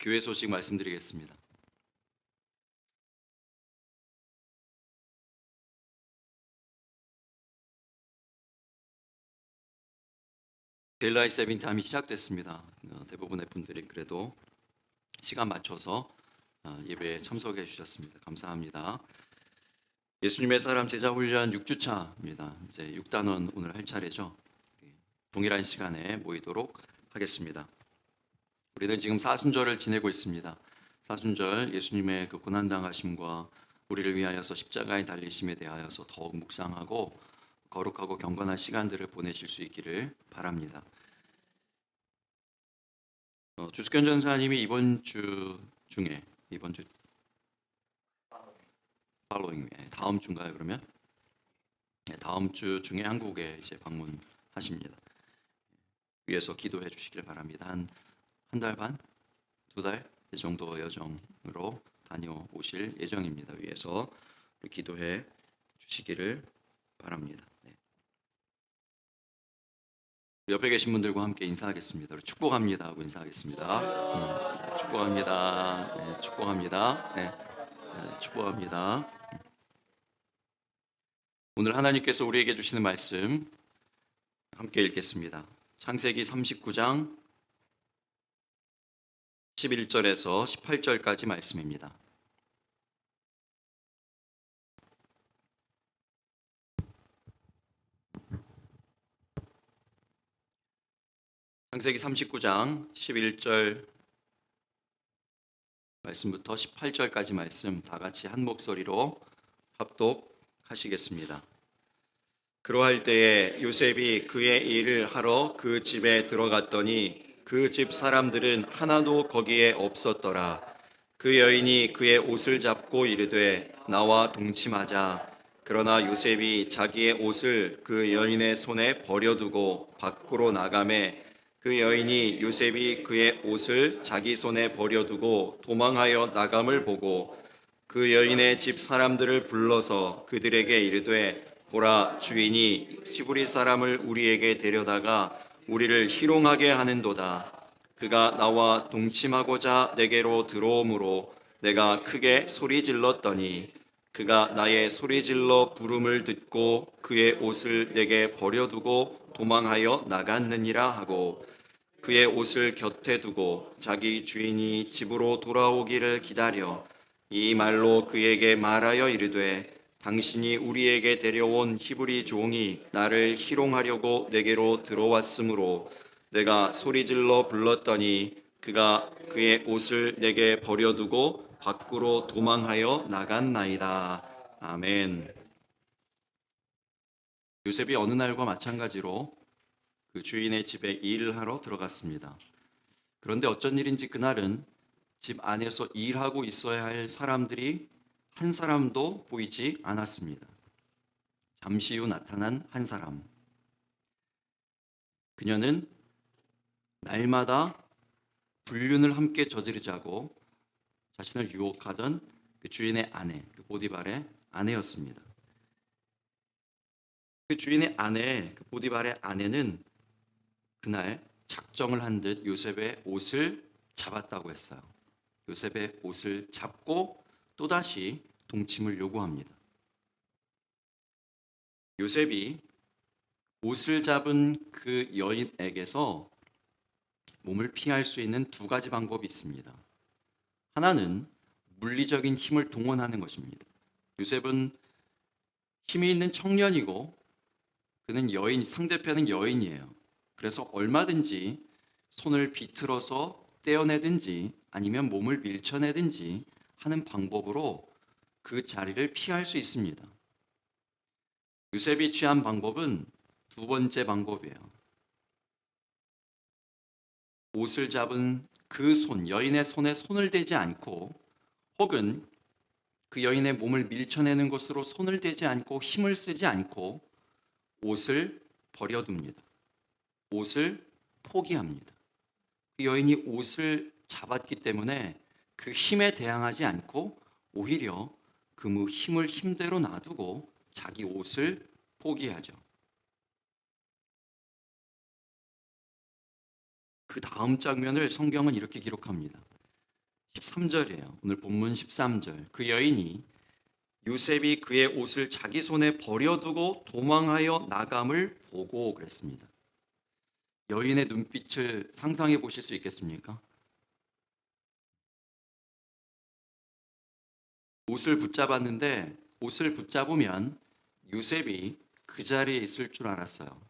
교회 소식 말씀드리겠습니다. 데일라이트 세빙 타임이 시작됐습니다. 대부분의 분들이 그래도 시간 맞춰서 예배에 참석해 주셨습니다. 감사합니다. 예수님의 사람 제자 훈련 6주차입니다. 이제 6단원 오늘 할 차례죠. 동일한 시간에 모이도록 하겠습니다. 우리는 지금 사순절을 지내고 있습니다. 사순절 예수님의 그 고난당하심과 우리를 위하여서 십자가에 달리심에 대하여서 더욱 묵상하고 거룩하고 경건한 시간들을 보내실 수 있기를 바랍니다. 주석현 전사님이 이번 주 팔로잉 다음 주인가요? 그러면 다음 주 중에 한국에 이제 방문하십니다. 위에서 기도해 주시길 바랍니다. 한 달 반, 2달 이 정도 여정으로 다녀오실 예정입니다. 위에서 기도해 주시기를 바랍니다. 옆에 계신 분들과 함께 인사하겠습니다. 축복합니다 하고 인사하겠습니다. 축복합니다. 네, 축복합니다. 네, 축복합니다. 오늘 하나님께서 우리에게 주시는 말씀 함께 읽겠습니다. 창세기 39장 11절에서 18절까지 말씀입니다. 창세기 39장 11절 말씀부터 18절까지 말씀 다 같이 한 목소리로 합독하시겠습니다. 그러할 때에 요셉이 그의 일을 하러 그 집에 들어갔더니 그 집 사람들은 하나도 거기에 없었더라. 그 여인이 그의 옷을 잡고 이르되 나와 동침하자. 그러나 요셉이 자기의 옷을 그 여인의 손에 버려두고 밖으로 나가매 그 여인이 요셉이 그의 옷을 자기 손에 버려두고 도망하여 나감을 보고 그 여인의 집 사람들을 불러서 그들에게 이르되 보라, 주인이 시브리 사람을 우리에게 데려다가 우리를 희롱하게 하는도다. 그가 나와 동침하고자 내게로 들어오므로 내가 크게 소리 질렀더니 그가 나의 소리질러 부름을 듣고 그의 옷을 내게 버려두고 도망하여 나갔느니라 하고 그의 옷을 곁에 두고 자기 주인이 집으로 돌아오기를 기다려 이 말로 그에게 말하여 이르되 당신이 우리에게 데려온 히브리 종이 나를 희롱하려고 내게로 들어왔으므로 내가 소리질러 불렀더니 그가 그의 옷을 내게 버려두고 밖으로 도망하여 나갔나이다. 아멘. 요셉이 어느 날과 마찬가지로 그 주인의 집에 일을 하러 들어갔습니다. 그런데 어쩐 일인지 그날은 집 안에서 일하고 있어야 할 사람들이 한 사람도 보이지 않았습니다. 잠시 후 나타난 한 사람. 그녀는 날마다 불륜을 함께 저지르자고 자신을 유혹하던 그 주인의 아내, 그 보디발의 아내였습니다. 그 주인의 아내, 그 보디발의 아내는 그날 작정을 한 듯 요셉의 옷을 잡았다고 했어요. 요셉의 옷을 잡고 또다시 동침을 요구합니다. 요셉이 옷을 잡은 그 여인에게서 몸을 피할 수 있는 두 가지 방법이 있습니다. 하나는 물리적인 힘을 동원하는 것입니다. 요셉은 힘이 있는 청년이고 그는 상대편은 여인이에요. 그래서 얼마든지 손을 비틀어서 떼어내든지 아니면 몸을 밀쳐내든지 하는 방법으로 그 자리를 피할 수 있습니다. 요셉이 취한 방법은 두 번째 방법이에요. 옷을 잡은 그 여인의 손에 손을 대지 않고 혹은 그 여인의 몸을 밀쳐내는 것으로 손을 대지 않고 힘을 쓰지 않고 옷을 버려둡니다. 옷을 포기합니다. 그 여인이 옷을 잡았기 때문에 그 힘에 대항하지 않고 오히려 그 힘을 힘대로 놔두고 자기 옷을 포기하죠. 그 다음 장면을 성경은 이렇게 기록합니다. 13절이에요. 오늘 본문 13절. 그 여인이 요셉이 그의 옷을 자기 손에 버려두고 도망하여 나감을 보고 그랬습니다. 여인의 눈빛을 상상해 보실 수 있겠습니까? 옷을 붙잡았는데 옷을 붙잡으면 요셉이 그 자리에 있을 줄 알았어요.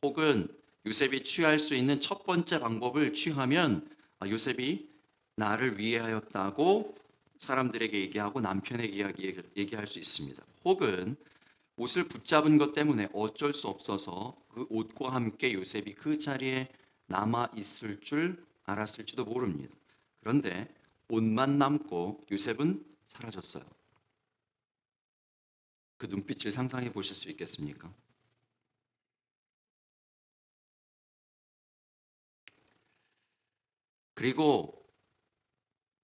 혹은 요셉이 취할 수 있는 첫 번째 방법을 취하면 요셉이 나를 위해하였다고 사람들에게 얘기하고 남편에게 얘기할 수 있습니다. 혹은 옷을 붙잡은 것 때문에 어쩔 수 없어서 그 옷과 함께 요셉이 그 자리에 남아 있을 줄 알았을지도 모릅니다. 그런데 옷만 남고 요셉은 사라졌어요. 그 눈빛을 상상해 보실 수 있겠습니까? 그리고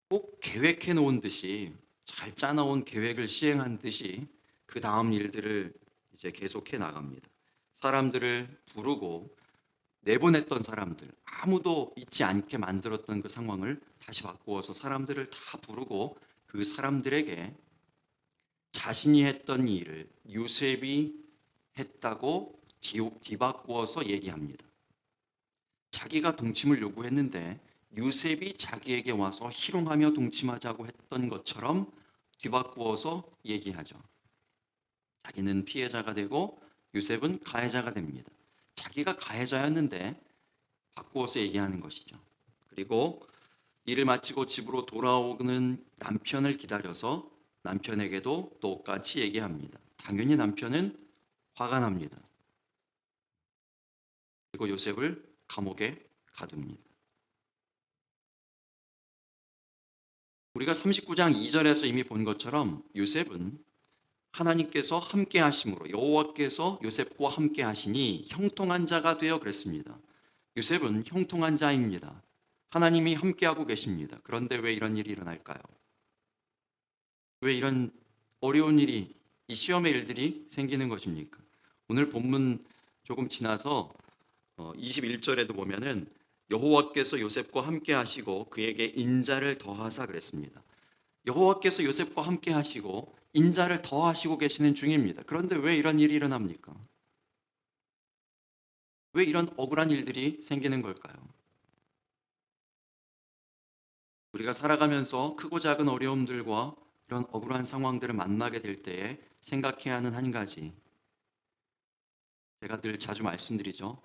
꼭 계획해 놓은 듯이, 잘 짜놓은 계획을 시행한 듯이 그 다음 일들을 이제 계속해 나갑니다. 사람들을 부르고 내보냈던 사람들, 아무도 있지 않게 만들었던 그 상황을 다시 바꾸어서 사람들을 다 부르고 그 사람들에게 자신이 했던 일을 요셉이 했다고 뒤바꾸어서 얘기합니다. 자기가 동침을 요구했는데 요셉이 자기에게 와서 희롱하며 동침하자고 했던 것처럼 뒤바꾸어서 얘기하죠. 자기는 피해자가 되고 요셉은 가해자가 됩니다. 자기가 가해자였는데 바꾸어서 얘기하는 것이죠. 그리고 일을 마치고 집으로 돌아오는 남편을 기다려서 남편에게도 똑같이 얘기합니다. 당연히 남편은 화가 납니다. 그리고 요셉을 감옥에 가둡니다. 우리가 39장 2절에서 이미 본 것처럼 요셉은 하나님께서 함께 하심으로, 여호와께서 요셉과 함께 하시니 형통한 자가 되어 그랬습니다. 요셉은 형통한 자입니다. 하나님이 함께하고 계십니다. 그런데 왜 이런 일이 일어날까요? 왜 이런 어려운 일이, 이 시험의 일들이 생기는 것입니까? 오늘 본문 조금 지나서 21절에도 보면은 여호와께서 요셉과 함께 하시고 그에게 인자를 더하사 그랬습니다. 여호와께서 요셉과 함께 하시고 인자를 더하시고 계시는 중입니다. 그런데 왜 이런 일이 일어납니까? 왜 이런 억울한 일들이 생기는 걸까요? 우리가 살아가면서 크고 작은 어려움들과 이런 억울한 상황들을 만나게 될 때에 생각해야 하는 한 가지, 제가 늘 자주 말씀드리죠.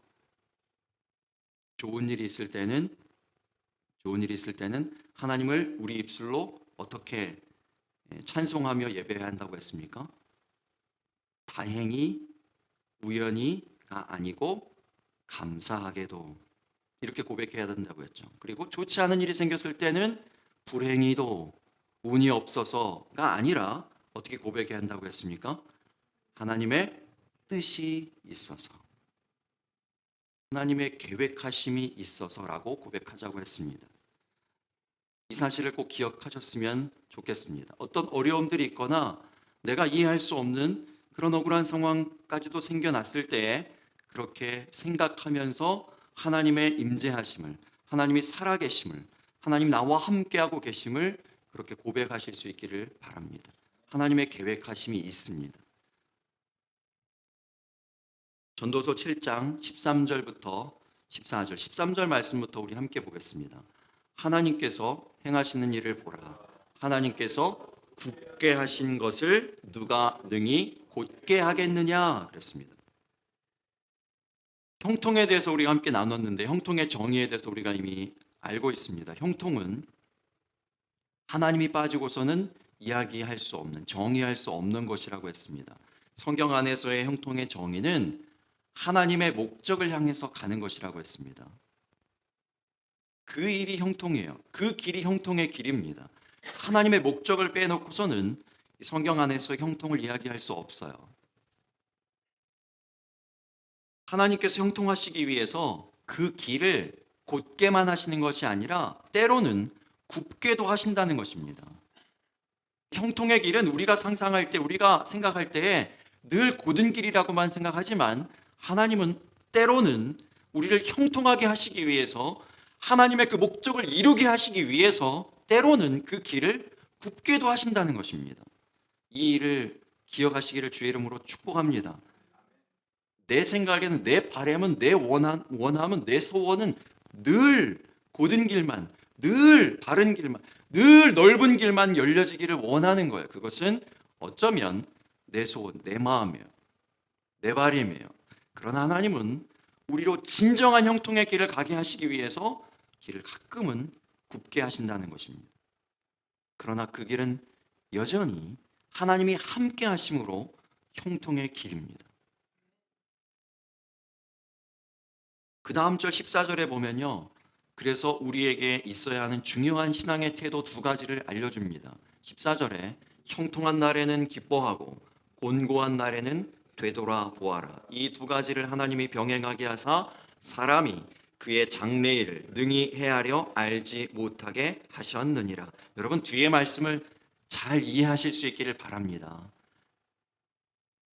좋은 일이 있을 때는 하나님을 우리 입술로 어떻게 찬송하며 예배해야 한다고 했습니까? 다행히, 우연히가 아니고 감사하게도, 이렇게 고백해야 된다고 했죠. 그리고 좋지 않은 일이 생겼을 때는 불행히도, 운이 없어서가 아니라 어떻게 고백해야 한다고 했습니까? 하나님의 뜻이 있어서, 하나님의 계획하심이 있어서라고 고백하자고 했습니다. 이 사실을 꼭 기억하셨으면 좋겠습니다. 어떤 어려움들이 있거나 내가 이해할 수 없는 그런 억울한 상황까지도 생겨났을 때에 그렇게 생각하면서 하나님의 임재하심을, 하나님이 살아계심을, 하나님 나와 함께하고 계심을 그렇게 고백하실 수 있기를 바랍니다. 하나님의 계획하심이 있습니다. 전도서 7장 13절부터 14절, 13절 말씀부터 우리 함께 보겠습니다. 하나님께서 행하시는 일을 보라. 하나님께서 굳게 하신 것을 누가 능히 곧게 하겠느냐 그랬습니다. 형통에 대해서 우리가 함께 나눴는데 형통의 정의에 대해서 우리가 이미 알고 있습니다. 형통은 하나님이 빠지고서는 이야기할 수 없는, 정의할 수 없는 것이라고 했습니다. 성경 안에서의 형통의 정의는 하나님의 목적을 향해서 가는 것이라고 했습니다. 그 일이 형통이에요. 그 길이 형통의 길입니다. 하나님의 목적을 빼놓고서는 성경 안에서 형통을 이야기할 수 없어요. 하나님께서 형통하시기 위해서 그 길을 곧게만 하시는 것이 아니라 때로는 굽게도 하신다는 것입니다. 형통의 길은 우리가 상상할 때, 우리가 생각할 때에 늘 곧은 길이라고만 생각하지만 하나님은 때로는 우리를 형통하게 하시기 위해서, 하나님의 그 목적을 이루게 하시기 위해서 때로는 그 길을 굽게도 하신다는 것입니다. 이 일을 기억하시기를 주의 이름으로 축복합니다. 내 생각에는, 내 바람은, 내 원함은, 내 소원은 늘 곧은 길만, 늘 바른 길만, 늘 넓은 길만 열려지기를 원하는 거예요. 그것은 어쩌면 내 소원, 내 마음이에요. 내 바람이에요. 그러나 하나님은 우리로 진정한 형통의 길을 가게 하시기 위해서 길을 가끔은 굽게 하신다는 것입니다. 그러나 그 길은 여전히 하나님이 함께 하심으로 형통의 길입니다. 그 다음 절 14절에 보면요, 그래서 우리에게 있어야 하는 중요한 신앙의 태도 두 가지를 알려줍니다. 14절에 형통한 날에는 기뻐하고 곤고한 날에는 되돌아보아라. 이 두 가지를 하나님이 병행하게 하사 사람이 그의 장래일을 능히 헤아려 알지 못하게 하셨느니라. 여러분, 뒤에 말씀을 잘 이해하실 수 있기를 바랍니다.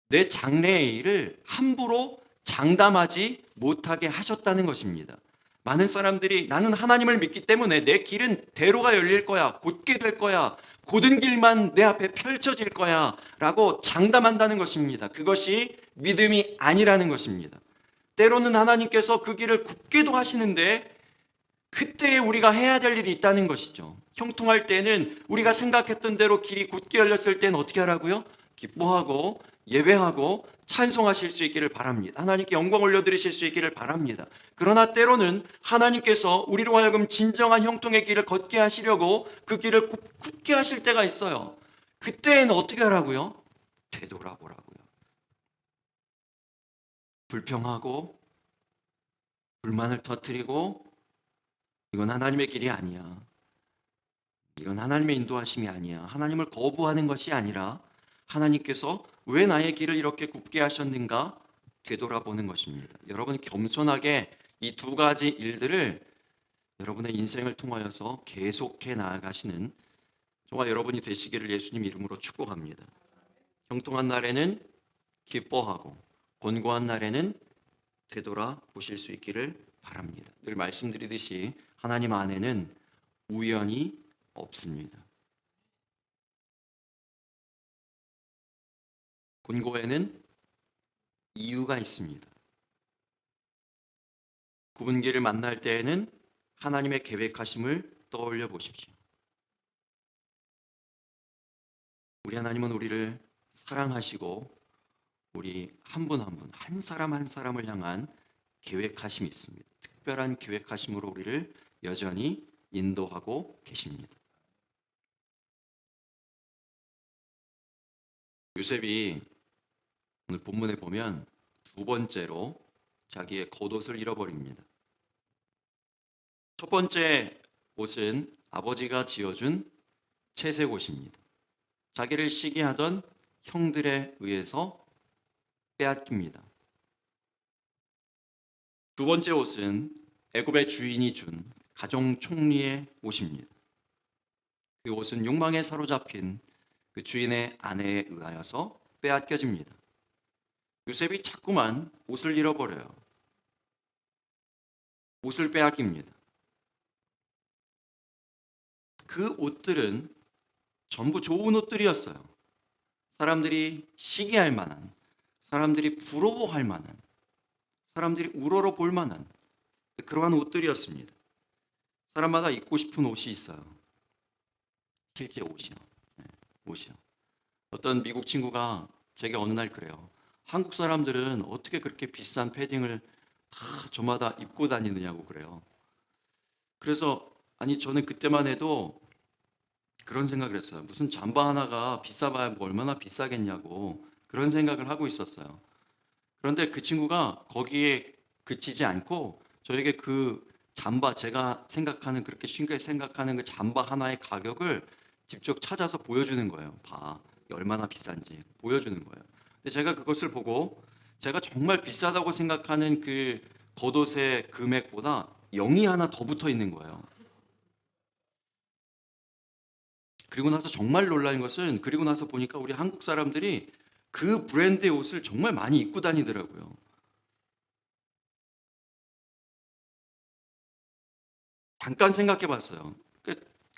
내 장래의 일을 함부로 장담하지 못하게 하셨다는 것입니다. 많은 사람들이 나는 하나님을 믿기 때문에 내 길은 대로가 열릴 거야, 곧게 될 거야, 곧은 길만 내 앞에 펼쳐질 거야 라고 장담한다는 것입니다. 그것이 믿음이 아니라는 것입니다. 때로는 하나님께서 그 길을 굽게도 하시는데 그때 우리가 해야 될 일이 있다는 것이죠. 형통할 때는 우리가 생각했던 대로 길이 곧게 열렸을 때는 어떻게 하라고요? 기뻐하고 예배하고 찬송하실 수 있기를 바랍니다. 하나님께 영광 올려드리실 수 있기를 바랍니다. 그러나 때로는 하나님께서 우리로 하여금 진정한 형통의 길을 걷게 하시려고 그 길을 굽게 하실 때가 있어요. 그때는 어떻게 하라고요? 되돌아보라고요. 불평하고 불만을 터뜨리고 이건 하나님의 길이 아니야, 이건 하나님의 인도하심이 아니야, 하나님을 거부하는 것이 아니라 하나님께서 왜 나의 길을 이렇게 굽게 하셨는가 되돌아보는 것입니다. 여러분, 겸손하게 이 두 가지 일들을 여러분의 인생을 통하여서 계속해 나아가시는 정말 여러분이 되시기를 예수님 이름으로 축복합니다. 형통한 날에는 기뻐하고 곤고한 날에는 되돌아보실 수 있기를 바랍니다. 늘 말씀드리듯이 하나님 안에는 우연이 없습니다. 곤고에는 이유가 있습니다. 굽은 길을 만날 때에는 하나님의 계획하심을 떠올려 보십시오. 우리 하나님은 우리를 사랑하시고 우리 한 분 한 분, 한 사람 한 사람을 향한 계획하심이 있습니다. 특별한 계획하심으로 우리를 여전히 인도하고 계십니다. 요셉이 오늘 본문에 보면 두 번째로 자기의 겉옷을 잃어버립니다. 첫 번째 옷은 아버지가 지어준 채색 옷입니다. 자기를 시기하던 형들에 의해서 빼앗깁니다. 두 번째 옷은 애굽의 주인이 준 가정 총리의 옷입니다. 그 옷은 욕망에 사로잡힌 그 주인의 아내에 의하여서 빼앗겨집니다. 요셉이 자꾸만 옷을 잃어버려요. 옷을 빼앗깁니다. 그 옷들은 전부 좋은 옷들이었어요. 사람들이 시기할 만한, 사람들이 부러워할 만한, 사람들이 우러러 볼 만한 그러한 옷들이었습니다. 사람마다 입고 싶은 옷이 있어요. 실제 옷이요. 네, 옷이요. 어떤 미국 친구가 제게 어느 날 그래요. 한국 사람들은 어떻게 그렇게 비싼 패딩을 다 저마다 입고 다니느냐고 그래요. 그래서 아니, 저는 그때만 해도 그런 생각을 했어요. 무슨 잠바 하나가 비싸봐야 뭐 얼마나 비싸겠냐고 그런 생각을 하고 있었어요. 그런데 그 친구가 거기에 그치지 않고 저에게 그 잠바, 제가 생각하는, 그렇게 쉽게 생각하는 그 잠바 하나의 가격을 직접 찾아서 보여주는 거예요. 봐, 얼마나 비싼지 보여주는 거예요. 근데 제가 그것을 보고 제가 정말 비싸다고 생각하는 그 겉옷의 금액보다 0이 하나 더 붙어 있는 거예요. 그리고 나서 정말 놀란 것은, 그리고 나서 보니까 우리 한국 사람들이 그 브랜드의 옷을 정말 많이 입고 다니더라고요. 잠깐 생각해 봤어요.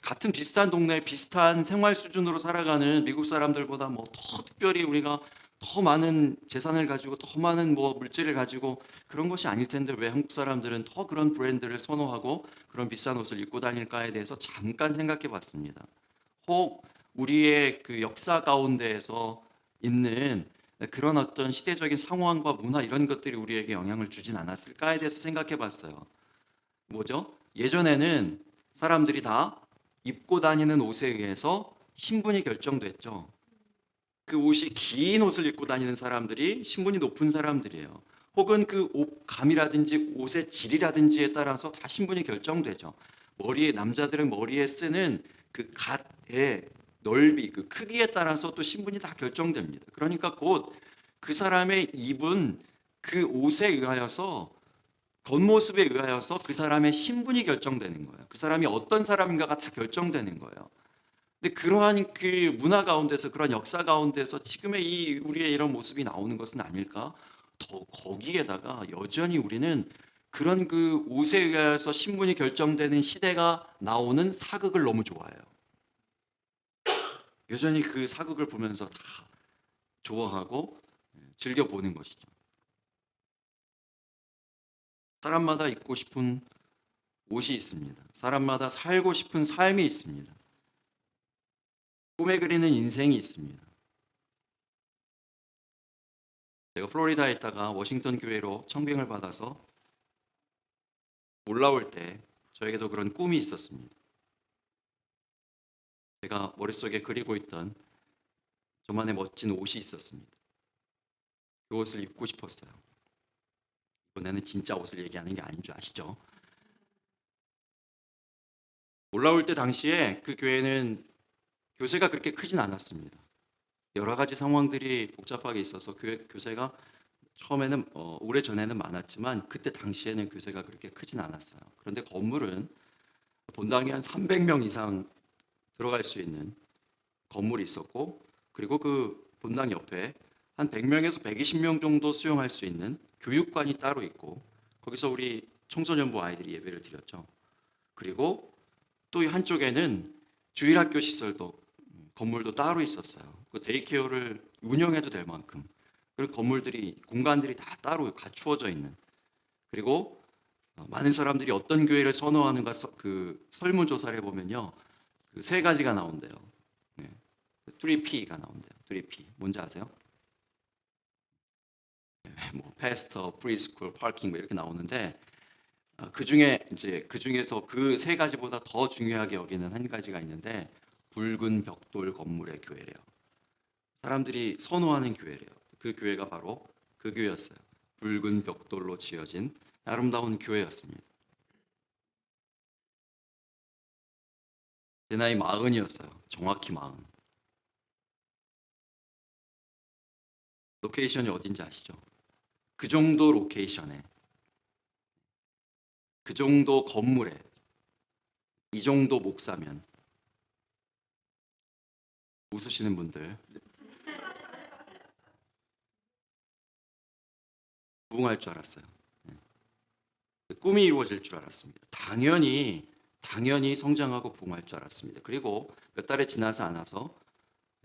같은 비슷한 동네 비슷한 생활 수준으로 살아가는 미국 사람들보다 뭐 더 특별히 우리가 더 많은 재산을 가지고 더 많은 뭐 물질을 가지고 그런 것이 아닐 텐데 왜 한국 사람들은 더 그런 브랜드를 선호하고 그런 비싼 옷을 입고 다닐까에 대해서 잠깐 생각해 봤습니다. 혹 우리의 그 역사 가운데에서 있는 그런 어떤 시대적인 상황과 문화 이런 것들이 우리에게 영향을 주진 않았을까에 대해서 생각해 봤어요. 뭐죠? 예전에는 사람들이 다 입고 다니는 옷에 의해서 신분이 결정됐죠. 그 옷이 긴 옷을 입고 다니는 사람들이 신분이 높은 사람들이에요. 혹은 그 옷감이라든지 옷의 질이라든지에 따라서 다 신분이 결정되죠. 머리에 남자들은 머리에 쓰는 그 갓의 넓이, 그 크기에 따라서 또 신분이 다 결정됩니다. 그러니까 곧 그 사람의 입은 그 옷에 의하여서 겉모습에 의하여서 그 사람의 신분이 결정되는 거예요. 그 사람이 어떤 사람인가가 다 결정되는 거예요. 근데 그러한 그 문화 가운데서 그런 역사 가운데서 지금의 이 우리의 이런 모습이 나오는 것은 아닐까? 더 거기에다가 여전히 우리는 그런 그 옷에 의해서 신분이 결정되는 시대가 나오는 사극을 너무 좋아해요. 여전히 그 사극을 보면서 다 좋아하고 즐겨 보는 것이죠. 사람마다 입고 싶은 옷이 있습니다. 사람마다 살고 싶은 삶이 있습니다. 꿈에 그리는 인생이 있습니다. 제가 플로리다에 있다가 워싱턴 교회로 청빙을 받아서 올라올 때 저에게도 그런 꿈이 있었습니다. 제가 머릿속에 그리고 있던 저만의 멋진 옷이 있었습니다. 그 옷을 입고 싶었어요. 이번에는 진짜 옷을 얘기하는 게 아닌 줄 아시죠? 올라올 때 당시에 그 교회는 교세가 그렇게 크진 않았습니다. 여러 가지 상황들이 복잡하게 있어서 교세가 처음에는 오래전에는 많았지만 그때 당시에는 교세가 그렇게 크진 않았어요. 그런데 건물은 본당에 한 300명 이상 들어갈 수 있는 건물이 있었고, 그리고 그 본당 옆에 한 100명에서 120명 정도 수용할 수 있는 교육관이 따로 있고, 거기서 우리 청소년부 아이들이 예배를 드렸죠. 그리고 또 한쪽에는 주일학교 시설도 건물도 따로 있었어요. 그 데이케어를 운영해도 될 만큼 그리고 건물들이 공간들이 다 따로 갖추어져 있는, 그리고 많은 사람들이 어떤 교회를 선호하는가 그 설문조사를 해보면요, 그 세 가지가 나온대요. 네. 3P가 나온대요. 3P 뭔지 아세요? 뭐 패스터, 프리스쿨, 파킹 뭐 이렇게 나오는데, 그 중에 이제 그 중에서 그 세 가지보다 더 중요하게 여기는 한 가지가 있는데, 붉은 벽돌 건물의 교회래요. 사람들이 선호하는 교회래요. 그 교회가 바로 그 교회였어요. 붉은 벽돌로 지어진 아름다운 교회였습니다. 제 나이 40이었어요. 정확히 40. 로케이션이 어딘지 아시죠? 그 정도 로케이션에, 그 정도 건물에, 이 정도 목사면, 웃으시는 분들, 부흥할 줄 알았어요. 꿈이 이루어질 줄 알았습니다. 당연히 성장하고 부흥할 줄 알았습니다. 그리고 몇 달이 지나지 않아서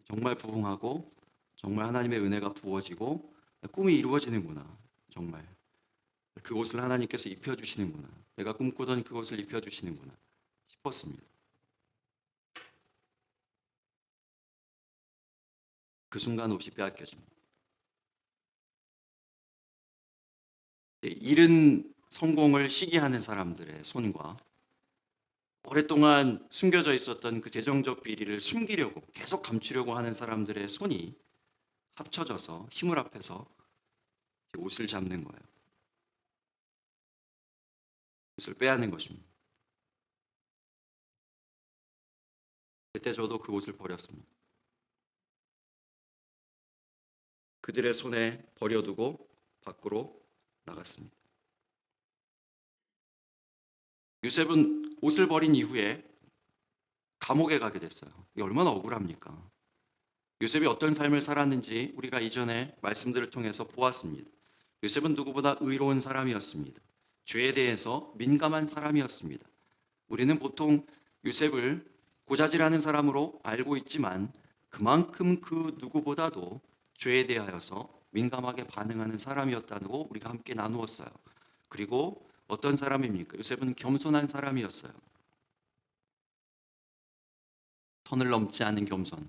정말 부흥하고 정말 하나님의 은혜가 부어지고 꿈이 이루어지는구나. 정말 그곳을 하나님께서 입혀주시는구나. 내가 꿈꾸던 그곳을 입혀주시는구나 싶었습니다. 그 순간 옷이 빼앗겨집니다. 이른 성공을 시기하는 사람들의 손과 오랫동안 숨겨져 있었던 그 재정적 비리를 숨기려고 계속 감추려고 하는 사람들의 손이 합쳐져서 힘을 합해서 옷을 잡는 거예요. 옷을 빼앗는 것입니다. 그때 저도 그 옷을 버렸습니다. 그들의 손에 버려두고 밖으로 나갔습니다. 요셉은 옷을 버린 이후에 감옥에 가게 됐어요. 이게 얼마나 억울합니까? 요셉이 어떤 삶을 살았는지 우리가 이전에 말씀들을 통해서 보았습니다. 요셉은 누구보다 의로운 사람이었습니다. 죄에 대해서 민감한 사람이었습니다. 우리는 보통 요셉을 고자질하는 사람으로 알고 있지만 그만큼 그 누구보다도 죄에 대하여서 민감하게 반응하는 사람이었다고 우리가 함께 나누었어요. 그리고 어떤 사람입니까? 요셉은 겸손한 사람이었어요. 선을 넘지 않은 겸손,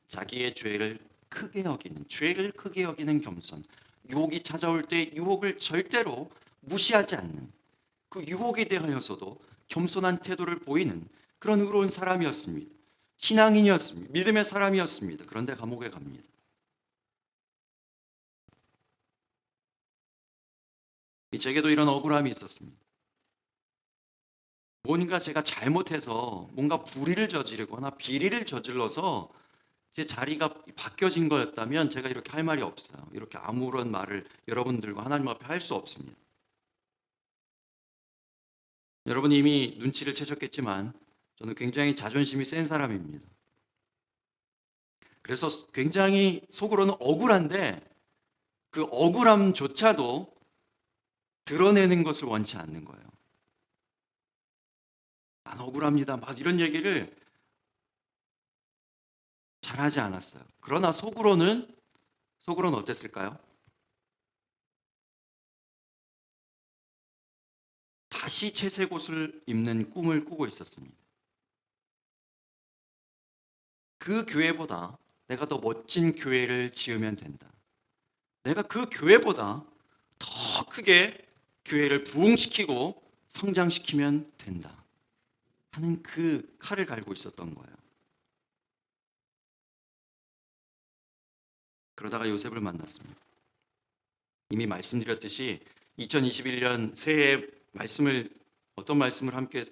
자기의 죄를 크게 여기는 겸손, 유혹이 찾아올 때 유혹을 절대로 무시하지 않는, 그 유혹에 대하여서도 겸손한 태도를 보이는 그런 의로운 사람이었습니다. 신앙인이었습니다. 믿음의 사람이었습니다. 그런데 감옥에 갑니다. 제게도 이런 억울함이 있었습니다. 뭔가 제가 잘못해서 뭔가 불의를 저지르거나 비리를 저질러서 제 자리가 바뀌어진 거였다면 제가 이렇게 할 말이 없어요. 이렇게 아무런 말을 여러분들과 하나님 앞에 할 수 없습니다. 여러분 이미 눈치를 채셨겠지만 저는 굉장히 자존심이 센 사람입니다. 그래서 굉장히 속으로는 억울한데 그 억울함조차도 드러내는 것을 원치 않는 거예요. 난 억울합니다. 막 이런 얘기를 잘하지 않았어요. 그러나 속으로는 어땠을까요? 다시 채색 옷을 입는 꿈을 꾸고 있었습니다. 그 교회보다 내가 더 멋진 교회를 지으면 된다. 내가 그 교회보다 더 크게 교회를 부흥시키고 성장시키면 된다 하는 그 칼을 갈고 있었던 거예요. 그러다가 요셉을 만났습니다. 이미 말씀드렸듯이 2021년 새해 어떤 말씀을 함께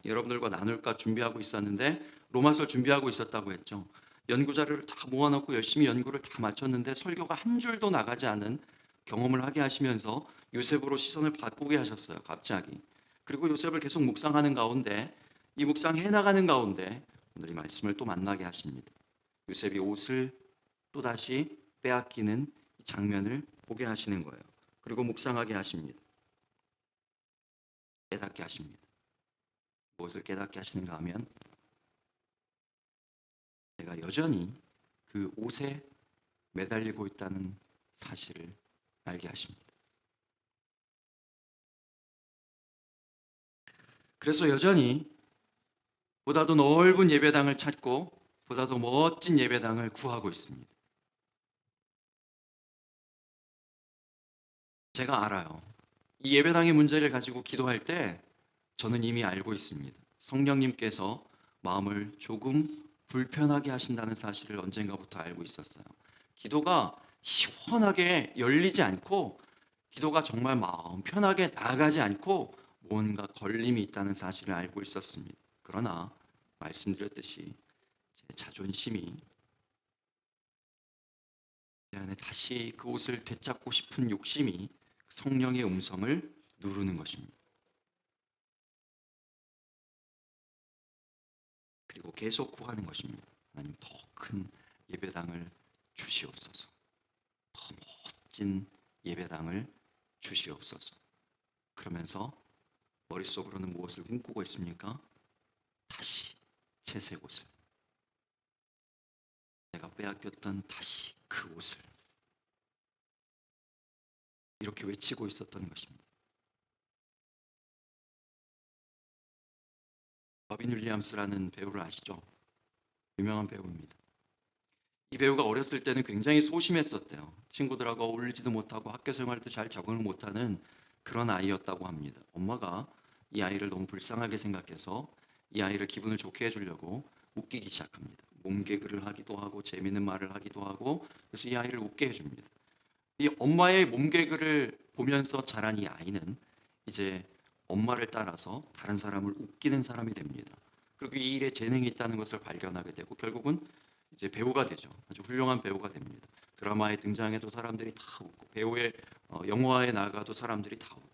여러분들과 나눌까 준비하고 있었는데 로마서 준비하고 있었다고 했죠. 연구 자료를 다 모아놓고 열심히 연구를 다 마쳤는데 설교가 한 줄도 나가지 않은 경험을 하게 하시면서 요셉으로 시선을 바꾸게 하셨어요. 갑자기. 그리고 요셉을 계속 묵상하는 가운데 이 묵상해 나가는 가운데 오늘 이 말씀을 또 만나게 하십니다. 요셉이 옷을 또다시 빼앗기는 장면을 보게 하시는 거예요. 그리고 묵상하게 하십니다. 깨닫게 하십니다. 무엇을 깨닫게 하시는가 하면 내가 여전히 그 옷에 매달리고 있다는 사실을 알게 하십니다. 그래서 여전히 보다도 넓은 예배당을 찾고 보다도 멋진 예배당을 구하고 있습니다. 제가 알아요. 이 예배당의 문제를 가지고 기도할 때 저는 이미 알고 있습니다. 성령님께서 마음을 조금 불편하게 하신다는 사실을 언젠가부터 알고 있었어요. 기도가 시원하게 열리지 않고 기도가 정말 마음 편하게 나아가지 않고 뭔가 걸림이 있다는 사실을 알고 있었습니다. 그러나 말씀드렸듯이 제 자존심이 제 안에 다시 그 옷을 되찾고 싶은 욕심이 성령의 음성을 누르는 것입니다. 그리고 계속 구하는 것입니다. 하나님 더 큰 예배당을 주시옵소서. 더 멋진 예배당을 주시옵소서. 그러면서 머릿속으로는 무엇을 꿈꾸고 있습니까? 다시 채색 옷을, 내가 빼앗겼던 다시 그 옷을 이렇게 외치고 있었던 것입니다. 러빈 윌리엄스라는 배우를 아시죠? 유명한 배우입니다. 이 배우가 어렸을 때는 굉장히 소심했었대요. 친구들하고 어울리지도 못하고 학교 생활도 잘 적응을 못하는 그런 아이였다고 합니다. 엄마가 이 아이를 너무 불쌍하게 생각해서 이 아이를 기분을 좋게 해주려고 웃기기 시작합니다. 몸개그를 하기도 하고 재미있는 말을 하기도 하고 그래서 이 아이를 웃게 해줍니다. 이 엄마의 몸개그를 보면서 자란 이 아이는 이제 엄마를 따라서 다른 사람을 웃기는 사람이 됩니다. 그리고 이 일에 재능이 있다는 것을 발견하게 되고 결국은 이제 배우가 되죠. 아주 훌륭한 배우가 됩니다. 드라마에 등장해도 사람들이 다 웃고 배우의 영화에 나가도 사람들이 다 웃고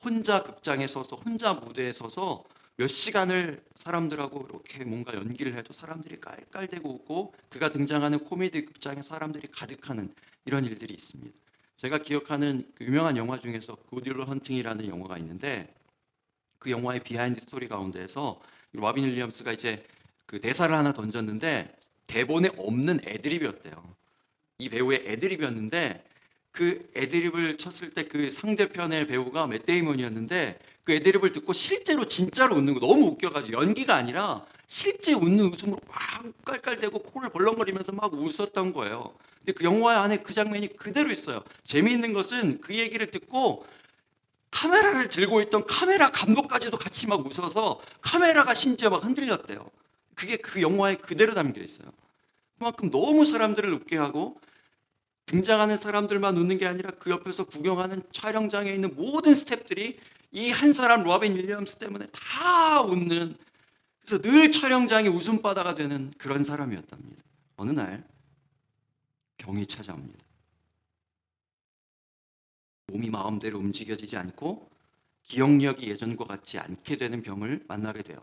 혼자 극장에 서서 혼자 무대에 서서 몇 시간을 사람들하고 이렇게 뭔가 연기를 해도 사람들이 깔깔대고 웃고 그가 등장하는 코미디 극장에 사람들이 가득하는 이런 일들이 있습니다. 제가 기억하는 그 유명한 영화 중에서 굿 윌러 헌팅이라는 영화가 있는데 그 영화의 비하인드 스토리 가운데에서 라빈 윌리엄스가 이제 그 대사를 하나 던졌는데 대본에 없는 애드립이었대요. 이 배우의 애드립이었는데 그 애드립을 쳤을 때 그 상대편의 배우가 맷 데이먼이었는데 그 애드립을 듣고 실제로 진짜로 웃는 거 너무 웃겨가지고 연기가 아니라 실제 웃는 웃음으로 막 깔깔대고 코를 벌렁거리면서 막 웃었던 거예요. 근데 그 영화 안에 그 장면이 그대로 있어요. 재미있는 것은 그 얘기를 듣고 카메라를 들고 있던 카메라 감독까지도 같이 막 웃어서 카메라가 심지어 막 흔들렸대요. 그게 그 영화에 그대로 담겨 있어요. 그만큼 너무 사람들을 웃게 하고 등장하는 사람들만 웃는 게 아니라 그 옆에서 구경하는 촬영장에 있는 모든 스태프들이 이 한 사람 로빈 윌리엄스 때문에 다 웃는, 그래서 늘 촬영장이 웃음바다가 되는 그런 사람이었답니다. 어느 날 병이 찾아옵니다. 몸이 마음대로 움직여지지 않고 기억력이 예전과 같지 않게 되는 병을 만나게 돼요.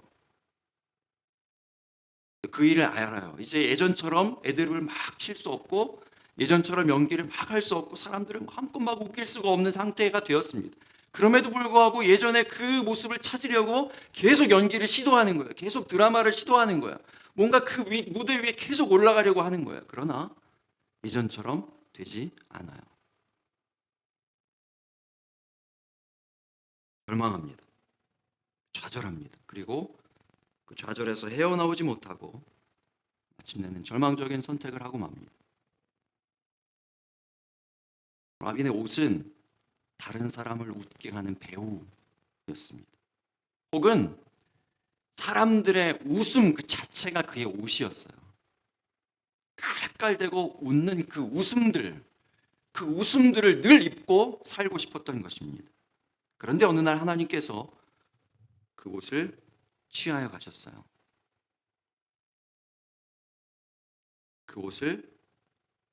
그 일을 알아요. 이제 예전처럼 애드립을 막 칠 수 없고 예전처럼 연기를 막 할 수 없고 사람들을 마음껏 막 웃길 수가 없는 상태가 되었습니다. 그럼에도 불구하고 예전에 그 모습을 찾으려고 계속 연기를 시도하는 거예요. 계속 드라마를 시도하는 거예요. 뭔가 그 무대 위에 계속 올라가려고 하는 거예요. 그러나 예전처럼 되지 않아요. 절망합니다. 좌절합니다. 그리고 그 좌절에서 헤어나오지 못하고 마침내는 절망적인 선택을 하고 맙니다. 라빈의 옷은 다른 사람을 웃게 하는 배우였습니다. 혹은 사람들의 웃음 그 자체가 그의 옷이었어요. 깔깔대고 웃는 그 웃음들을 늘 입고 살고 싶었던 것입니다. 그런데 어느 날 하나님께서 그 옷을 취하여 가셨어요. 그 옷을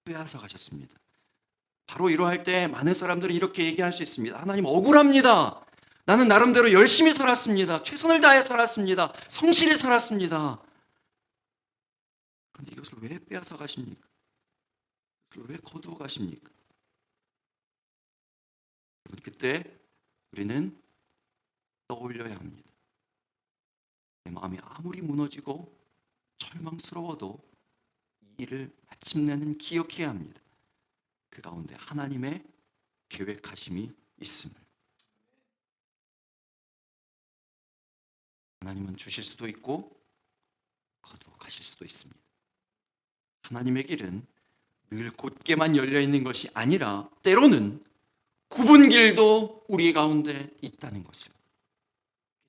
빼앗아 가셨습니다. 바로 이러할 때 많은 사람들은 이렇게 얘기할 수 있습니다. 하나님 억울합니다. 나는 나름대로 열심히 살았습니다. 최선을 다해 살았습니다. 성실히 살았습니다. 그런데 이것을 왜 빼앗아 가십니까? 이것을 왜 거두어 가십니까? 그때 우리는 떠올려야 합니다. 내 마음이 아무리 무너지고 절망스러워도 이 일을 마침내는 기억해야 합니다. 그 가운데 하나님의 계획하심이 있음을. 하나님은 주실 수도 있고 거두어 가실 수도 있습니다. 하나님의 길은 늘 곧게만 열려 있는 것이 아니라 때로는 굽은 길도 우리 가운데 있다는 것을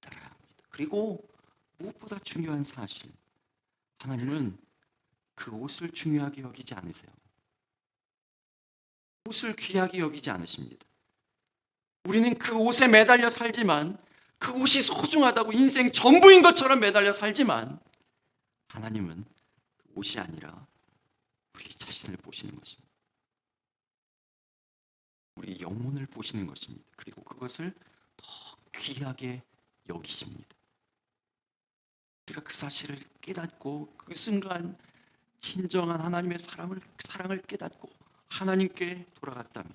깨달아야 합니다. 그리고 무엇보다 중요한 사실, 하나님은 그 옷을 중요하게 여기지 않으세요. 옷을 귀하게 여기지 않으십니다. 우리는 그 옷에 매달려 살지만, 그 옷이 소중하다고 인생 전부인 것처럼 매달려 살지만, 하나님은 그 옷이 아니라 우리 자신을 보시는 것입니다. 우리 영혼을 보시는 것입니다. 그리고 그것을 더 귀하게 여기십니다. 우리가 그 사실을 깨닫고 그 순간 진정한 하나님의 사랑을 깨닫고 하나님께 돌아갔다면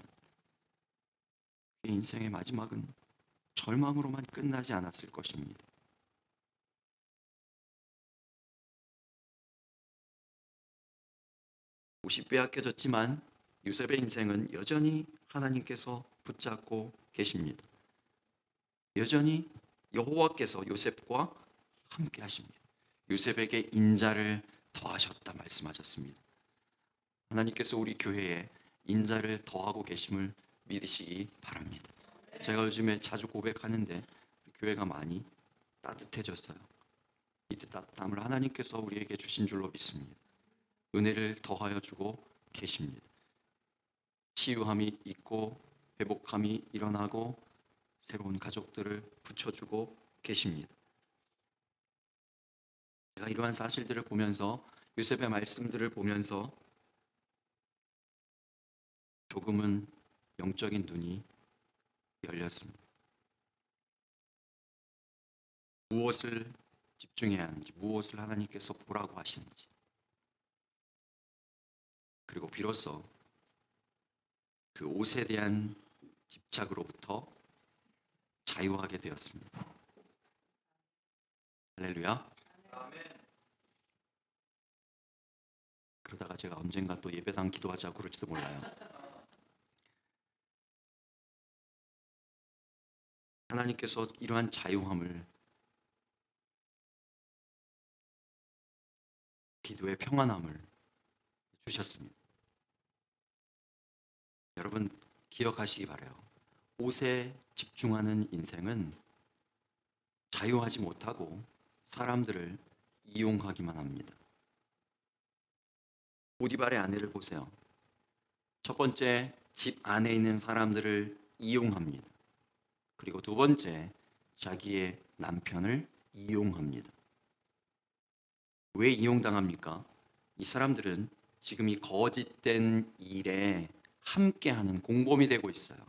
인생의 마지막은 절망으로만 끝나지 않았을 것입니다. 옷이 빼앗겨졌지만 요셉의 인생은 여전히 하나님께서 붙잡고 계십니다. 여전히 여호와께서 요셉과 함께 하십니다. 요셉에게 인자를 더하셨다 말씀하셨습니다. 하나님께서 우리 교회에 인자를 더하고 계심을 믿으시기 바랍니다. 제가 요즘에 자주 고백하는데 교회가 많이 따뜻해졌어요. 이 따뜻함을 하나님께서 우리에게 주신 줄로 믿습니다. 은혜를 더하여 주고 계십니다. 치유함이 있고 회복함이 일어나고 새로운 가족들을 붙여주고 계십니다. 제가 이러한 사실들을 보면서 요셉의 말씀들을 보면서 조금은 영적인 눈이 열렸습니다. 무엇을 집중해야 하는지, 무엇을 하나님께서 보라고 하시는지, 그리고 비로소 그 옷에 대한 집착으로부터 자유하게 되었습니다. 할렐루야. 그러다가 제가 언젠가 또 예배당 기도하자고 그럴지도 몰라요. 하나님께서 이러한 자유함을, 기도의 평안함을 주셨습니다. 여러분 기억하시기 바라요. 옷에 집중하는 인생은 자유하지 못하고 사람들을 이용하기만 합니다. 보디발의 아내를 보세요. 첫 번째, 집 안에 있는 사람들을 이용합니다. 그리고 두 번째, 자기의 남편을 이용합니다. 왜 이용당합니까? 이 사람들은 지금 이 거짓된 일에 함께하는 공범이 되고 있어요.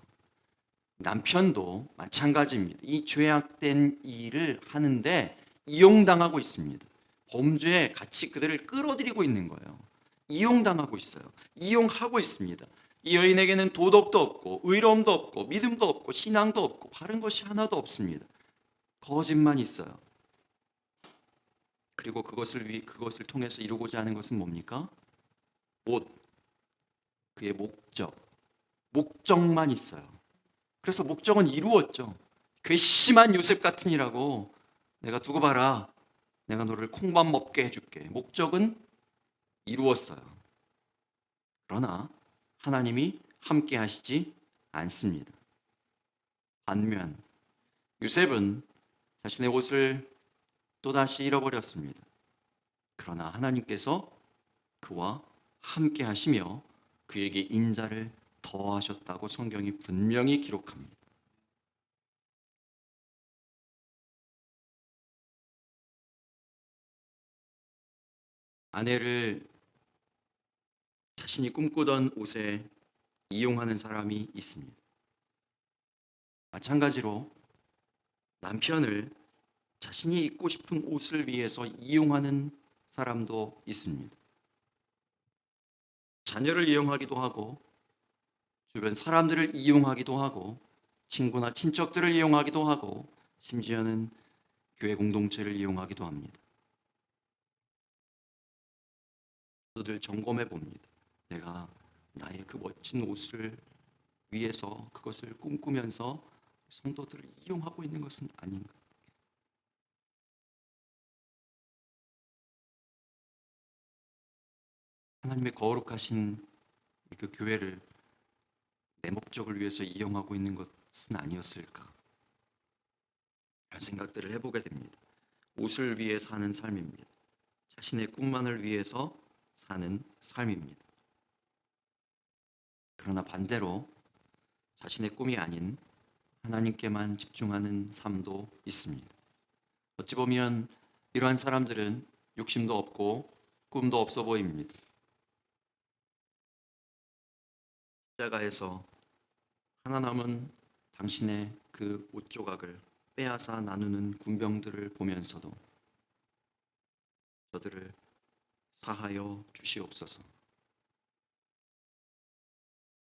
남편도 마찬가지입니다. 이 죄악된 일을 하는데 이용당하고 있습니다. 범죄에 같이 그들을 끌어들이고 있는 거예요. 이용당하고 있어요. 이용하고 있습니다. 이 여인에게는 도덕도 없고 의로움도 없고 믿음도 없고 신앙도 없고 바른 것이 하나도 없습니다. 거짓만 있어요. 그리고 그것을 통해서 이루고자 하는 것은 뭡니까? 옷, 그의 목적만 있어요. 그래서 목적은 이루었죠. 괘씸한 요셉 같은 이라고 내가 두고 봐라. 내가 너를 콩밥 먹게 해줄게. 목적은 이루었어요. 그러나 하나님이 함께 하시지 않습니다. 반면 요셉은 자신의 옷을 또다시 잃어버렸습니다. 그러나 하나님께서 그와 함께 하시며 그에게 인자를 더하셨다고 성경이 분명히 기록합니다. 아내를 자신이 꿈꾸던 옷에 이용하는 사람이 있습니다. 마찬가지로 남편을 자신이 입고 싶은 옷을 위해서 이용하는 사람도 있습니다. 자녀를 이용하기도 하고 주변 사람들을 이용하기도 하고 친구나 친척들을 이용하기도 하고 심지어는 교회 공동체를 이용하기도 합니다. 늘 점검해 봅니다. 내가 나의 그 멋진 옷을 위해서 그것을 꿈꾸면서 성도들을 이용하고 있는 것은 아닌가? 하나님의 거룩하신 그 교회를 내 목적을 위해서 이용하고 있는 것은 아니었을까? 이런 생각들을 해보게 됩니다. 옷을 위해 사는 삶입니다. 자신의 꿈만을 위해서 사는 삶입니다. 그러나 반대로 자신의 꿈이 아닌 하나님께만 집중하는 삶도 있습니다. 어찌 보면 이러한 사람들은 욕심도 없고 꿈도 없어 보입니다. 십자가에서 하나 남은 당신의 그 옷 조각을 빼앗아 나누는 군병들을 보면서도 저들을 사하여 주시옵소서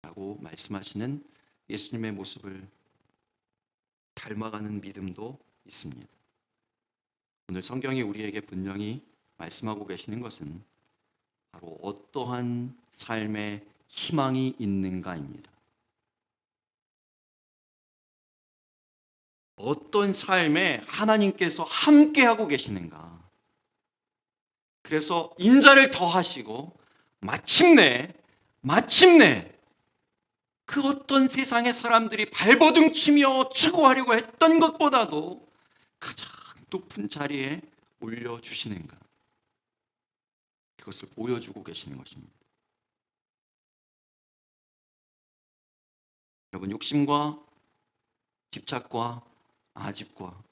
라고 말씀하시는 예수님의 모습을 닮아가는 믿음도 있습니다. 오늘 성경이 우리에게 분명히 말씀하고 계시는 것은 바로 어떠한 삶의 희망이 있는가입니다. 어떤 삶에 하나님께서 함께하고 계시는가. 그래서 인자를 더하시고 마침내 그 어떤 세상의 사람들이 발버둥치며 추구하려고 했던 것보다도 가장 높은 자리에 올려주시는가. 그것을 보여주고 계시는 것입니다. 여러분, 욕심과 집착과 아집과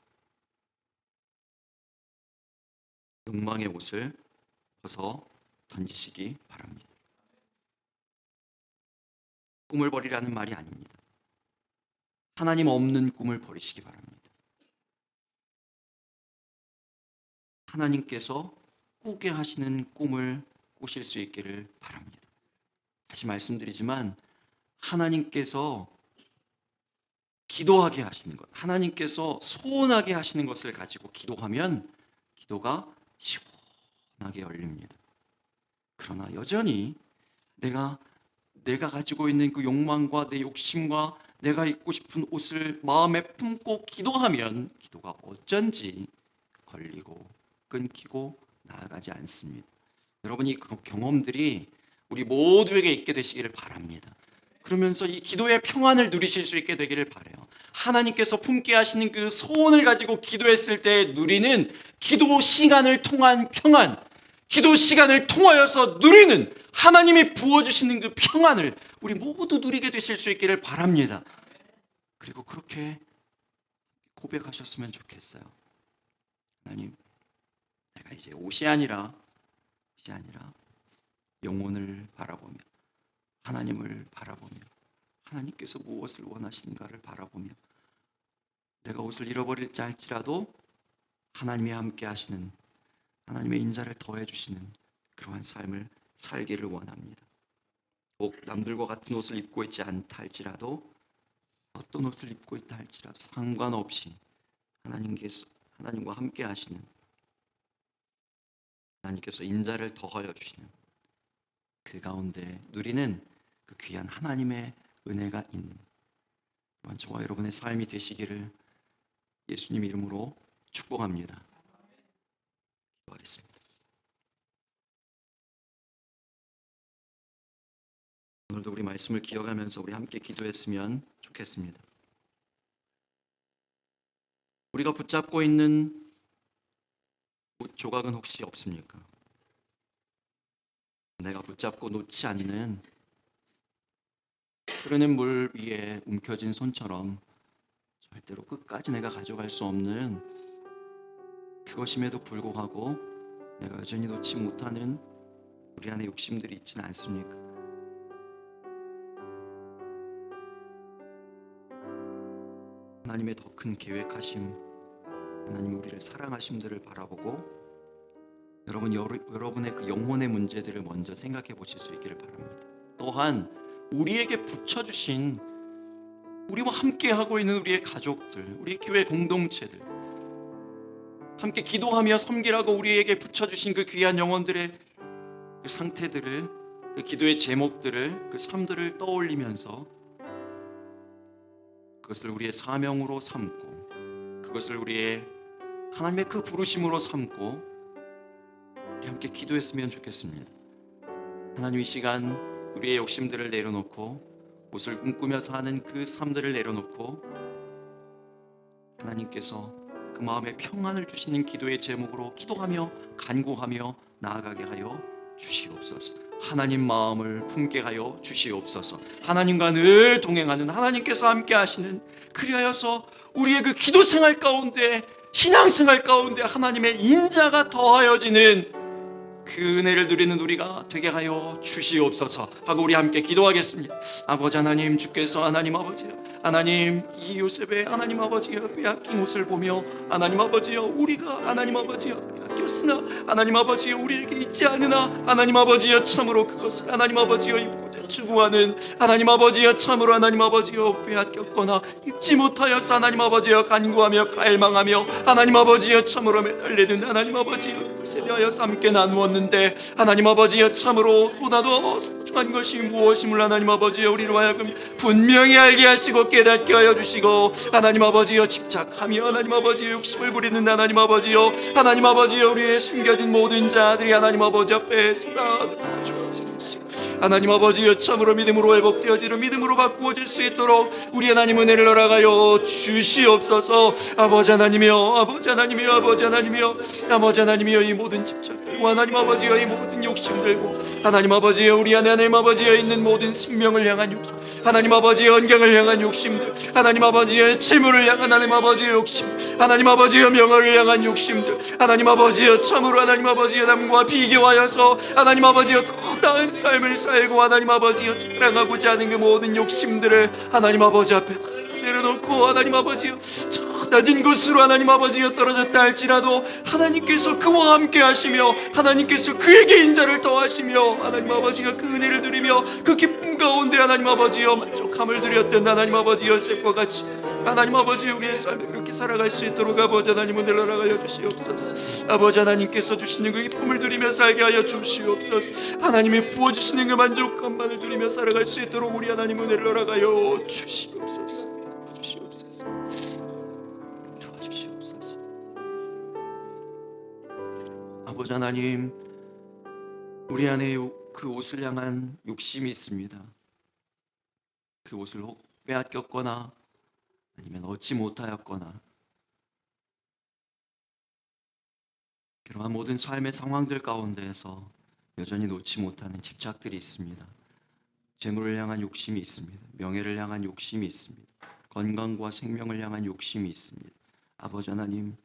욕망의 옷을 벗어 던지시기 바랍니다. 꿈을 버리라는 말이 아닙니다. 하나님 없는 꿈을 버리시기 바랍니다. 하나님께서 꾸게 하시는 꿈을 꾸실 수 있기를 바랍니다. 다시 말씀드리지만 하나님께서 기도하게 하시는 것, 하나님께서 소원하게 하시는 것을 가지고 기도하면 기도가 시원하게 열립니다. 그러나 여전히 내가 가지고 있는 그 욕망과 내 욕심과 내가 입고 싶은 옷을 마음에 품고 기도하면 기도가 어쩐지 걸리고 끊기고 나아가지 않습니다. 여러분이 그 경험들이 우리 모두에게 있게 되시기를 바랍니다. 그러면서 이 기도의 평안을 누리실 수 있게 되기를 바라요. 하나님께서 품게 하시는 그 소원을 가지고 기도했을 때 누리는 기도 시간을 통한 평안, 기도 시간을 통하여서 누리는 하나님이 부어주시는 그 평안을 우리 모두 누리게 되실 수 있기를 바랍니다. 그리고 그렇게 고백하셨으면 좋겠어요. 하나님, 내가 이제 옷이 아니라 영혼을 바라보며 하나님을 바라보며 하나님께서 무엇을 원하시는가를 바라보며 내가 옷을 잃어버릴지 할지라도 하나님이 함께 하시는 하나님의 인자를 더해 주시는 그러한 삶을 살기를 원합니다. 꼭 남들과 같은 옷을 입고 있지 않다 할지라도 어떤 옷을 입고 있다 할지라도 상관없이 하나님과 함께 하시는 하나님께서 인자를 더하여 주시는 그 가운데 누리는 그 귀한 하나님의 은혜가 있는 저와 여러분의 삶이 되시기를 예수님 이름으로 축복합니다. 기도하겠습니다. 오늘도 우리 말씀을 기억하면서 우리 함께 기도했으면 좋겠습니다. 우리가 붙잡고 있는 옷 조각은 혹시 없습니까? 내가 붙잡고 놓지 않는 흐르는 물 위에 움켜진 손처럼 절대로 끝까지 내가 가져갈 수 없는 그것임에도 불구하고 내가 여전히 놓지 못하는 우리 안에 욕심들이 있지는 않습니까? 하나님의 더 큰 계획하심, 하나님 우리를 사랑하심들을 바라보고 여러분의 그 영혼의 문제들을 먼저 생각해 보실 수 있기를 바랍니다. 또한 우리에게 붙여주신 우리와 함께 하고 있는 우리의 가족들, 우리 교회 공동체들, 함께 기도하며 섬기라고 우리에게 붙여주신 그 귀한 영혼들의 그 상태들을, 그 기도의 제목들을, 그 삶들을 떠올리면서 그것을 우리의 사명으로 삼고 그것을 우리의 하나님의 그 부르심으로 삼고 우리 함께 기도했으면 좋겠습니다. 하나님, 이 시간 우리의 욕심들을 내려놓고 옷을 꿈꾸며 사는 그 삶들을 내려놓고 하나님께서 그 마음에 평안을 주시는 기도의 제목으로 기도하며 간구하며 나아가게 하여 주시옵소서. 하나님 마음을 품게 하여 주시옵소서. 하나님과 늘 동행하는 하나님께서 함께 하시는, 그리하여서 우리의 그 기도 생활 가운데, 신앙생활 가운데 하나님의 인자가 더하여지는 그 은혜를 누리는 우리가 되게 하여 주시옵소서 하고 우리 함께 기도하겠습니다. 아버지 하나님, 주께서 하나님 아버지요, 하나님 이 요셉의 하나님 아버지여 빼앗긴 옷을 보며 하나님 아버지여 우리가 하나님 아버지여 빼앗겼으나 하나님 아버지여 우리에게 있지 않으나 하나님 아버지여 참으로 그것을 하나님 아버지여 입고자 추구하는 하나님 아버지여 참으로 하나님 아버지여 빼앗겼거나 입지 못하여서 하나님 아버지여 간구하며 갈망하며 하나님 아버지여 참으로 매달리는 하나님 아버지여 그것에 대하여서 함께 나누었는데 하나님 아버지여 참으로 보다도 소중한 것이 무엇임을 하나님 아버지여 우리로 하여금 분명히 알게 하시고 깨닫게 하여 주시고 하나님 아버지여 집착하며 하나님 아버지여 욕심을 부리는 하나님 아버지여 하나님 아버지여 우리의 숨겨진 모든 자들이 하나님 아버지 앞에 쏟아지는 시간 하나님 아버지여 참으로 믿음으로 회복되어지는 믿음으로 바꾸어질 수 있도록 우리 하나님 은혜를 허락하여 주시옵소서. 아버지 하나님이여 아버지 하나님이여 아버지 하나님이여 아버지 하나님이여 이 모든 집착들과 하나님 아버지여 이 모든 욕심들고 하나님 아버지여 우리 안에 하나님 아버지여 있는 모든 생명을 향한 욕심 하나님 아버지여 언경을 향한 욕심들 하나님 아버지여 재물을 향한 하나님 아버지의 욕심 하나님 아버지여 명예를 향한 욕심들 하나님 아버지여 참으로 하나님 아버지여 남과 비교하여서 하나님 아버지여 더 나은 삶을 살고 하나님 아버지여 자랑하고자 하는 그 모든 욕심들을 하나님 아버지 앞에 내려놓고 하나님 아버지여 저 낮은 곳으로 하나님 아버지여 떨어졌다 할지라도 하나님께서 그와 함께 하시며 하나님께서 그에게 인자를 더하시며 하나님 아버지가 그 은혜를 누리며 그 기쁨 가운데 하나님 아버지여 만족함을 누렸던 하나님 아버지 요셉과 같이 하나님 아버지, 우리의 삶에 그렇게 살아갈 수 있도록 아버지 하나님 은혜를 허락하여 주시옵소서. 아버지 하나님께서 주시는 그 기쁨을 누리며 살게 하여 주시옵소서. 하나님이 부어주시는 그 만족감만을 누리며 살아갈 수 있도록 우리 하나님 은혜를 허락하여 주시옵소서. 주시옵소서. 도와주시옵소서. 아버지 하나님, 우리 안에 그 옷을 향한 욕심이 있습니다. 그 옷을 혹 빼앗겼거나 아니면 얻지 못하였거나, 그러한 모든 삶의 상황들 가운데에서 여전히 놓지 못하는 집착들이 있습니다. 재물을 향한 욕심이 있습니다. 명예를 향한 욕심이 있습니다. 건강과 생명을 향한 욕심이 있습니다. 아버지 하나님,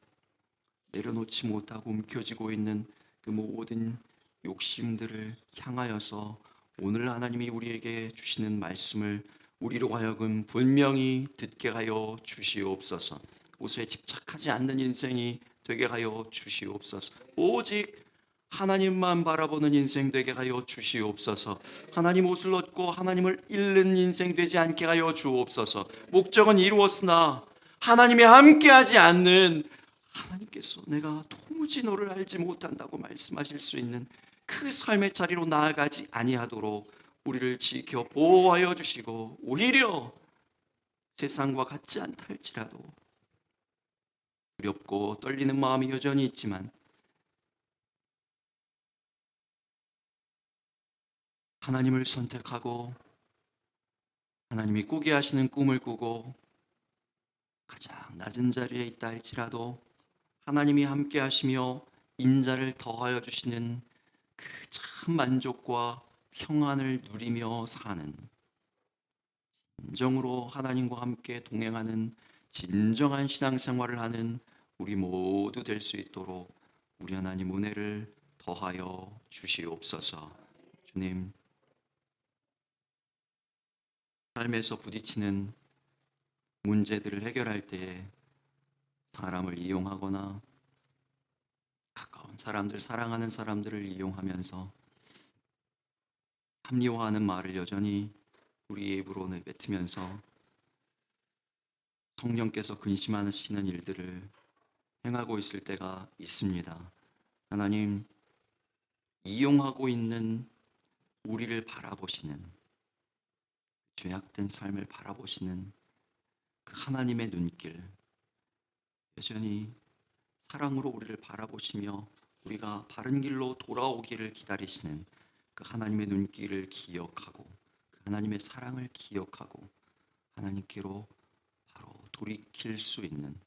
내려놓지 못하고 움켜쥐고 있는 그 모든 욕심들을 향하여서 오늘 하나님이 우리에게 주시는 말씀을 우리로 하여금 분명히 듣게 하여 주시옵소서. 옷에 집착하지 않는 인생이 되게 하여 주시옵소서. 오직 하나님만 바라보는 인생 되게 하여 주시옵소서. 하나님 옷을 얻고 하나님을 잃는 인생 되지 않게 하여 주옵소서. 목적은 이루었으나 하나님이 함께하지 않는, 하나님께서 내가 도무지 너를 알지 못한다고 말씀하실 수 있는 그 삶의 자리로 나아가지 아니하도록 우리를 지켜 보호하여 주시고, 오히려 세상과 같지 않다 할지라도 두렵고 떨리는 마음이 여전히 있지만 하나님을 선택하고 하나님이 꾸게 하시는 꿈을 꾸고 가장 낮은 자리에 있다 할지라도 하나님이 함께 하시며 인자를 더하여 주시는 그 참 만족과 평안을 누리며 사는, 진정으로 하나님과 함께 동행하는 진정한 신앙생활을 하는 우리 모두 될 수 있도록 우리 하나님 은혜를 더하여 주시옵소서. 주님, 삶에서 부딪히는 문제들을 해결할 때에 사람을 이용하거나 가까운 사람들, 사랑하는 사람들을 이용하면서 합리화하는 말을 여전히 우리의 입으로 내뱉으면서 성령께서 근심하시는 일들을 행하고 있을 때가 있습니다. 하나님, 이용하고 있는 우리를 바라보시는, 죄악된 삶을 바라보시는 그 하나님의 눈길, 여전히 사랑으로 우리를 바라보시며 우리가 바른 길로 돌아오기를 기다리시는 그 하나님의 눈길을 기억하고 그 하나님의 사랑을 기억하고 하나님께로 바로 돌이킬 수 있는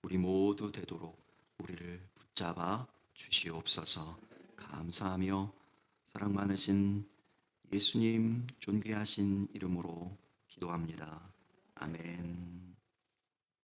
우리 모두 되도록 우리를 붙잡아 주시옵소서. 감사하며 사랑 많으신 예수님 존귀하신 이름으로 기도합니다. 아멘.